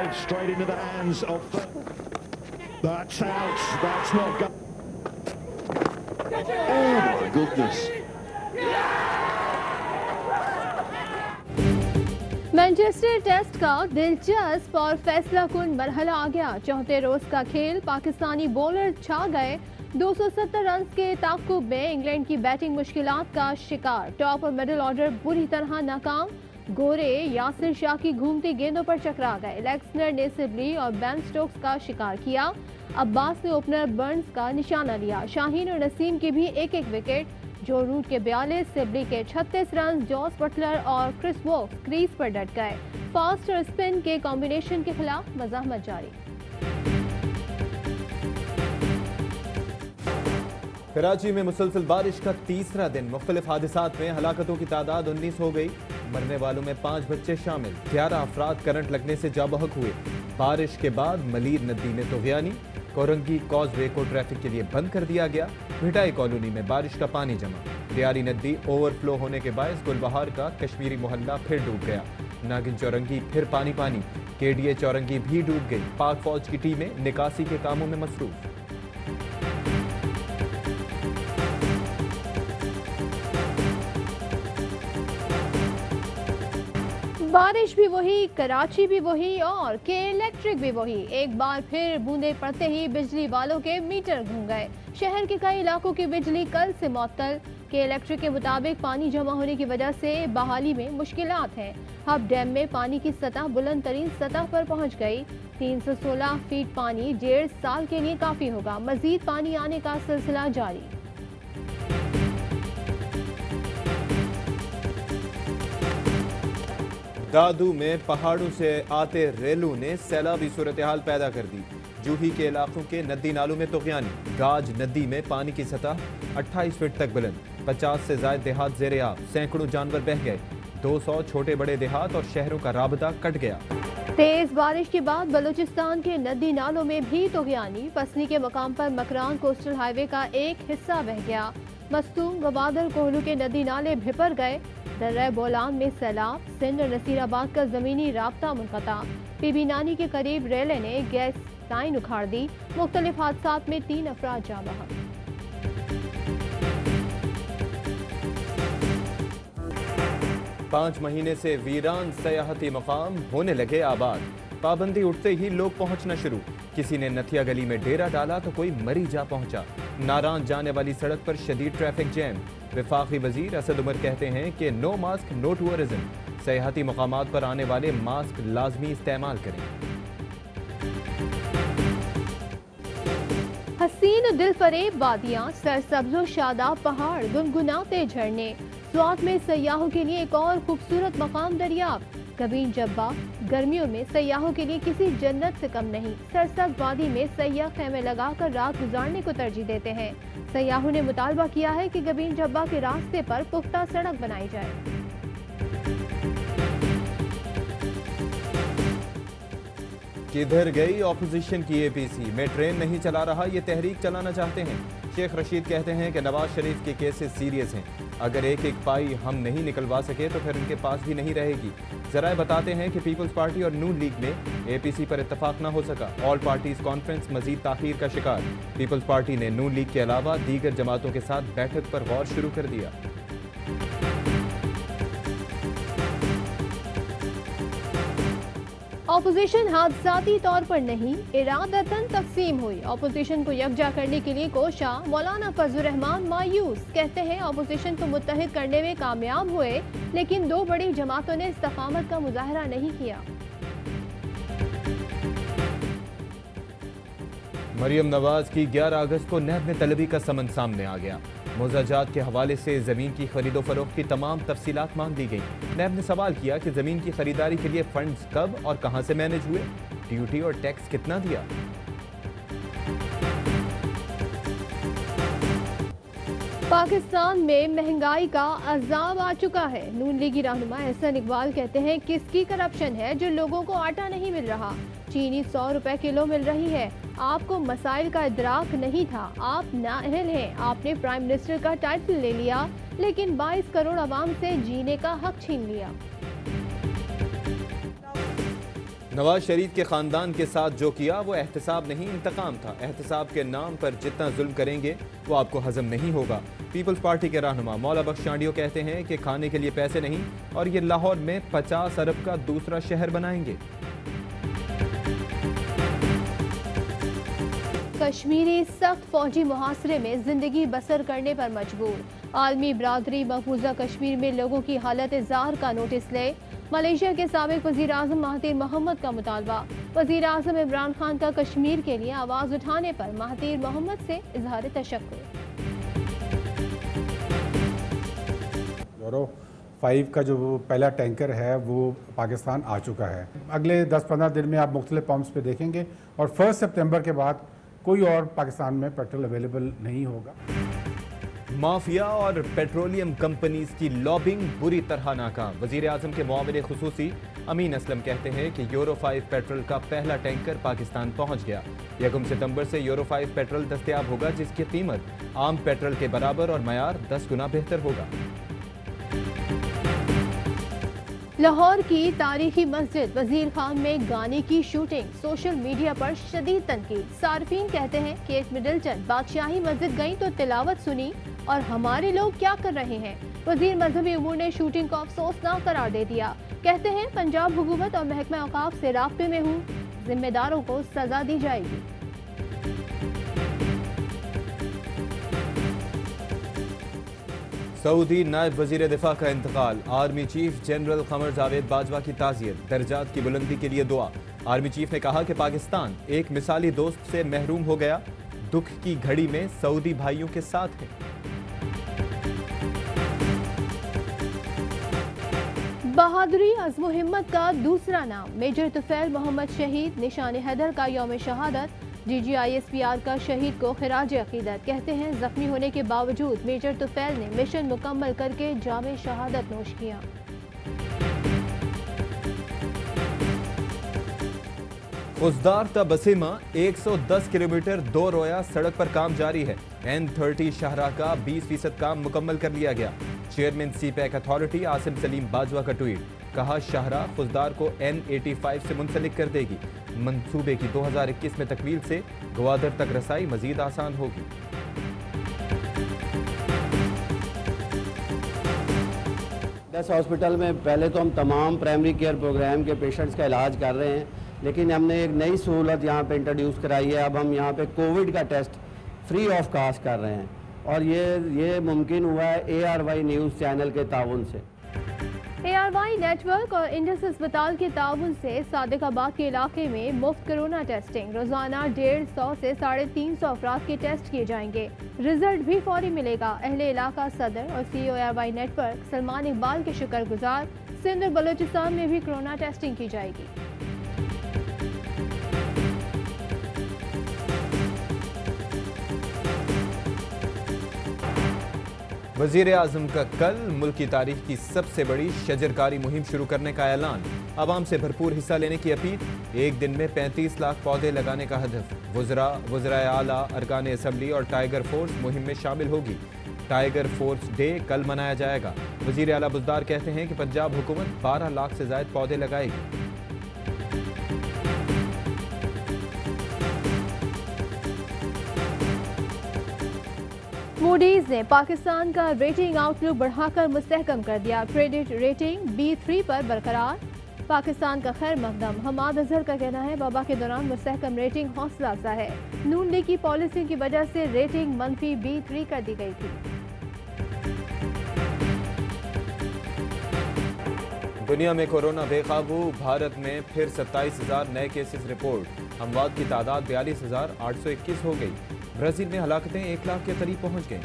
head straight into the hands of. That's out. That's not. Oh my goodness. Manchester test का दिलचस्प और फैसलाकुन मरहला आ गया। चौथे रोज का खेल पाकिस्तानी बॉलर छा गए। 270 रन के ताक़ुब में इंग्लैंड की बैटिंग मुश्किलात का शिकार। टॉप और मिडिल ऑर्डर बुरी तरह नाकाम। गोरे यासिर शाह की घूमती गेंदों पर चकरा गए। लेग स्पिनर ने सिबली और बेन स्टोक्स का शिकार किया। अब्बास ने ओपनर बर्न्स का निशाना लिया। शाहीन और नसीम की भी एक एक विकेट। जो रूट के 42, सिबली के 36 रन। जॉस बटलर और क्रिस वोक्स क्रीज पर डट गए। फास्ट और स्पिन के कॉम्बिनेशन के खिलाफ मज़ाहमत जारी। कराची में मुसलसल बारिश का तीसरा दिन। मुख्तलिफ हादिसात में हलाकतों की तादाद 19 हो गई। मरने वालों में 5 बच्चे शामिल। 11 अफराद करंट लगने से जाबहक हुए। बारिश के बाद मलीर नदी में तूफ़ानी। कोरंगी कॉजवे को ट्रैफिक के लिए बंद कर दिया गया। भिटाई कॉलोनी में बारिश का पानी जमा। दियारी नदी ओवरफ्लो होने के बायस गुलबहार का कश्मीरी मोहल्ला फिर डूब गया। नागिन चौरंगी फिर पानी पानी। केडीए चौरंगी भी डूब गई। पाक फौज की टीमें निकासी के कामों में मसरूफ। बारिश भी वही, कराची भी वही और के इलेक्ट्रिक भी वही। एक बार फिर बूंदे पड़ते ही बिजली वालों के मीटर घूम गए। शहर के कई इलाकों की बिजली कल से मुअत्तल। के इलेक्ट्रिक के मुताबिक पानी जमा होने की वजह से बहाली में मुश्किलात हैं। हब डैम में पानी की सतह बुलंद तरीन सतह पर पहुंच गई। 316 फीट पानी 1.5 साल के लिए काफी होगा। मजीद पानी आने का सिलसिला जारी। दादू में पहाड़ों से आते रेलू ने सैलाबी सूरत हाल पैदा कर दी। जूही के इलाकों के नदी नालों में तूफ़ानी। गाज नदी में पानी की सतह 28 फीट तक बुलंद। 50 से ज्यादा देहात ज़ेरे आब। सैकड़ों जानवर बह गए। 200 छोटे बड़े देहात और शहरों का राबता कट गया। तेज बारिश के बाद बलूचिस्तान के नदी नालों में भी तूफ़ानी। पसनी के मकाम पर मकरान कोस्टल हाईवे का एक हिस्सा बह गया। मस्तूम गवादर कोहलू के नदी नाले भिपर गए। दर्रा बोलान में सैलाब। सिंध और नसीराबाद का जमीनी राब्ता मुनक़ता। पीबी नानी के करीब रेले ने गैस लाइन उखाड़ दी। मुख्तलिफ हादसात में 3 अफराद जाँ बहक। 5 महीने से वीरान सयाहती मकाम होने लगे आबाद। पाबंदी उठते ही लोग पहुंचना शुरू। किसी ने नथिया गली में डेरा डाला तो कोई मरी जा पहुंचा। नारान जाने वाली सड़क पर शदीद ट्रैफिक जैम। वफाकी वजीर असद उमर कहते हैं कि नो मास्क नो टूरिज्म। सयाहती मकामात पर आने वाले मास्क लाजमी इस्तेमाल करें। हसीन दिल फरेब वादियाँ, सरसब्ज़ो शादाब पहाड़, गुनगुनाते झरने। स्वात में सयाहों के लिए एक और खूबसूरत मकाम दरियाफ्त। कबीन जब्बा गर्मियों में सयाहों के लिए किसी जन्नत से कम नहीं। सरसब्ज़ वादी में सयाह खेमे लगाकर रात गुजारने को तरजीह देते हैं। सयाहों ने मुतालबा किया है कि कबीन जब्बा के रास्ते पर पुख्ता सड़क बनाई जाए। किधर गई ऑपोजिशन की एपीसी? मैं ट्रेन नहीं चला रहा, ये तहरीक चलाना चाहते हैं। शेख रशीद कहते हैं कि नवाज शरीफ के केसेस सीरियस हैं। अगर एक एक पाई हम नहीं निकलवा सके तो फिर उनके पास भी नहीं रहेगी। जराए बताते हैं कि पीपल्स पार्टी और नून लीग में एपीसी पर इत्तफाक न हो सका। ऑल पार्टीज कॉन्फ्रेंस मजीद ताखीर का शिकार। पीपल्स पार्टी ने नून लीग के अलावा दीगर जमातों के साथ बैठक पर गौर शुरू कर दिया। ऑपोजिशन हादसाती तौर पर नहीं, इरादतन तकसीम हुई। ऑपोजिशन को यकजा करने के लिए कोशा। मौलाना फजलुर रहमान मायूस। कहते हैं ऑपोजिशन को मुत्तहिद करने में कामयाब हुए, लेकिन 2 बड़ी जमातों ने इस्तकामत का मुजाहरा नहीं किया। मरियम नवाज की 11 अगस्त को नैब में तलबी का समन सामने आ गया। मुआवजात के हवाले से जमीन की खरीदो फरोख्त की तमाम तफसीलात मांग दी गई। नैब ने सवाल किया कि जमीन की खरीदारी के लिए फंड्स कब और कहां से मैनेज हुए, ड्यूटी और टैक्स कितना दिया। पाकिस्तान में महंगाई का अजाब आ चुका है। नून लीगी रहनुमा एहसन इकबाल कहते हैं किसकी करप्शन है जो लोगों को आटा नहीं मिल रहा। चीनी 100 रुपए किलो मिल रही है। आपको मसाइल का इदराक नहीं था, आप नाअहल हैं। आपने प्राइम मिनिस्टर का टाइटल ले लिया, लेकिन 22 करोड़ आवाम से जीने का हक छीन लिया। नवाज शरीफ के खानदान के साथ जो किया वो एहतसाब नहीं इंतकाम था। एहतसाब के नाम पर जितना जुल्म करेंगे वो आपको हजम नहीं होगा। पीपल्स पार्टी के रहनुमा मौला बख्श चांडियो कहते हैं कि खाने के लिए पैसे नहीं और ये लाहौर में 50 अरब का दूसरा शहर बनाएंगे। कश्मीरी सख्त फौजी मुहासरे में जिंदगी बसर करने पर मजबूर। आलमी बरादरी महफूजा कश्मीर में लोगों की हालत जार का नोटिस ले। मलेशिया के साबिक वजीर आजम महातिर मोहम्मद का मुतालबा। वजीर आजम इमरान खान का कश्मीर के लिए आवाज उठाने पर महातिर मोहम्मद से इजहार तशक्कुर। यूरो 5 का जो पहला टैंकर है वो पाकिस्तान आ चुका है। अगले 10-15 दिन में आप मुख्तलिफ पंप्स पे देखेंगे और 1 सितंबर के बाद कोई और पाकिस्तान में पेट्रोल अवेलेबल नहीं होगा। माफिया और पेट्रोलियम कंपनीज की लॉबिंग बुरी तरह नाकाम। वजीर आजम के मुआविन खुसूसी अमीन असलम कहते हैं कि यूरो 5 पेट्रोल का पहला टैंकर पाकिस्तान पहुंच गया। 1 सितंबर से यूरो 5 पेट्रोल दस्तयाब होगा, जिसकी कीमत आम पेट्रोल के बराबर और मयार 10 गुना बेहतर होगा। लाहौर की तारीखी मस्जिद वजीर खान में गाने की शूटिंग, सोशल मीडिया पर शदीद तनकीद। सार्फिन कहते हैं केट मिडल्टन बादशाही मस्जिद गई तो तिलावत सुनी और हमारे लोग क्या कर रहे हैं। वजीर मजहबी उमूर ने शूटिंग को अफसोसनाक करार दे दिया। कहते हैं पंजाब हुकूमत और महकमा औकाफ से राब्ते में हूँ, जिम्मेदारों को सजा दी जाएगी। सऊदी नायब वजीर दिफा का इंतकाल। Army chief general Qamar Javed Bajwa की ताज़ियत, दर्जात की बुलंदी के लिए दुआ। आर्मी चीफ ने कहा कि पाकिस्तान एक मिसाली दोस्त से महरूम हो गया, दुख की घड़ी में सऊदी भाइयों के साथ है। बहादुरी अज़्म हिम्मत का दूसरा नाम। मेजर तुफैल मोहम्मद शहीद, निशान हैदर का यौम शहादत। DGISPR का शहीद को खिराज अकीदत। कहते हैं जख्मी होने के बावजूद मेजर तुफैल ने मिशन मुकम्मल करके जामे शहादत नोश किया। खुजदार ता बसीमा 110 किलोमीटर 2 रोया सड़क पर काम जारी है। N30 शाहराह का 20% काम मुकम्मल कर लिया गया। Chairman CPEC authority Asim Salim Bajwa का ट्वीट, कहा शाहराह खुजदार को N85 से मुंसलिक कर देगी। मंसूबे की 2021 में तकमील से गवादर तक रसाई मजीद आसान होगी। दस हॉस्पिटल में पहले तो हम तमाम प्राइमरी केयर प्रोग्राम के पेशेंट्स का इलाज कर रहे हैं, लेकिन हमने एक नई सहूलत यहाँ पे इंट्रोड्यूस कराई है। अब हम यहाँ पे कोविड का टेस्ट फ्री ऑफ कास्ट कर रहे हैं और ये मुमकिन हुआ है ARY न्यूज़ चैनल के ताउन से। ARY नेटवर्क और इंडस अस्पताल के ताउन से सादिकाबाद के इलाके में मुफ्त कोरोना टेस्टिंग। रोजाना 150 से 350 अफराद के टेस्ट किए जाएंगे। रिजल्ट भी फौरी मिलेगा। अहले इलाका सदर और CEO ARY network Salman Iqbal के शुक्रगुजार। सिंध और बलूचिस्तान में भी कोरोना टेस्टिंग की जाएगी। वजीर आजम का कल मुल्क की तारीख की सबसे बड़ी शजरकारी मुहिम शुरू करने का ऐलान। आवाम से भरपूर हिस्सा लेने की अपील। एक दिन में 35 लाख पौधे लगाने का हदफ। वज़राए आला, अरकान असम्बली और टाइगर फोर्स मुहिम में शामिल होगी। टाइगर फोर्स डे कल मनाया जाएगा। वजीर आला बुज़दार कहते हैं कि पंजाब हुकूमत 12 लाख से ज़ायद पौधे लगाएगी। मूडीज ने पाकिस्तान का रेटिंग आउटलुक बढ़ाकर मुस्तहकम कर दिया। क्रेडिट रेटिंग B3 पर बरकरार। पाकिस्तान का खैर मकदम। हमाद अजहर का कहना है वबा के दौरान मुस्तहकम रेटिंग हौसला अफजा है। नून लीग की पॉलिसी की वजह से रेटिंग मंफी B3 कर दी गई थी। दुनिया में कोरोना बेकाबू। भारत में फिर 27,000 नए केसेस रिपोर्ट। अमवात की तादाद 42,821 हो गई। ब्राजील में हलाकतें 1 लाख के करीब पहुंच गईं।